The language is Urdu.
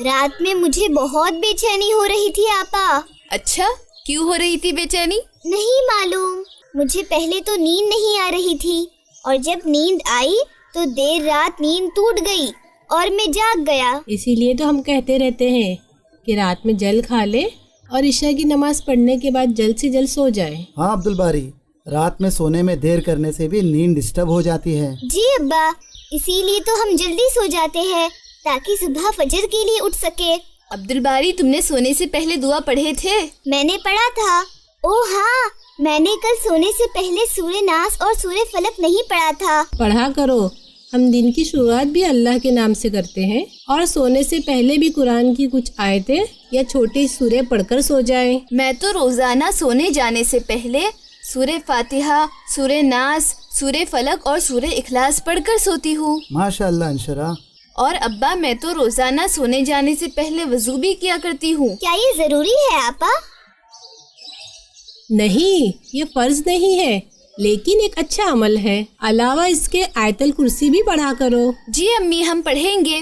رات میں مجھے بہت بے چینی ہو رہی تھی آپا۔ اچھا، کیوں ہو رہی تھی بے چینی؟ نہیں معلوم، مجھے پہلے تو نیند نہیں آ رہی تھی، اور جب نیند آئی تو دیر رات نیند ٹوٹ گئی اور میں جاگ گیا۔ اسی لیے تو ہم کہتے رہتے ہیں کہ رات میں جلد کھا لے اور عشاء کی نماز پڑھنے کے بعد جلد سے جلد سو جائے۔ ہاں عبدالباری، رات میں سونے میں دیر کرنے سے بھی نیند ڈسٹرب ہو جاتی ہے۔ جی ابا، اسی لیے تو ہم جلدی سو جاتے ہیں تاکہ صبح فجر کے لیے اٹھ سکے۔ عبدالباری، تم نے سونے سے پہلے دعا پڑھے تھے؟ میں نے پڑھا تھا۔ او ہاں، میں نے کل سونے سے پہلے سورہ ناس اور سورہ فلق نہیں پڑھا تھا۔ پڑھا کرو، ہم دن کی شروعات بھی اللہ کے نام سے کرتے ہیں، اور سونے سے پہلے بھی قرآن کی کچھ آیتیں یا چھوٹی سورہ پڑھ کر سو جائیں۔ میں تو روزانہ سونے جانے سے پہلے سورہ فاتحہ، سورہ ناس، سورہ فلق اور سورہ اخلاص پڑھ کر سوتی ہوں۔ ماشاء اللہ انشرا۔ اور ابا، میں تو روزانہ سونے جانے سے پہلے وضو بھی کیا کرتی ہوں۔ کیا یہ ضروری ہے آپا؟ نہیں، یہ فرض نہیں ہے، لیکن ایک اچھا عمل ہے۔ علاوہ اس کے آیت الکرسی بھی پڑھا کرو۔ جی امی، ہم پڑھیں گے۔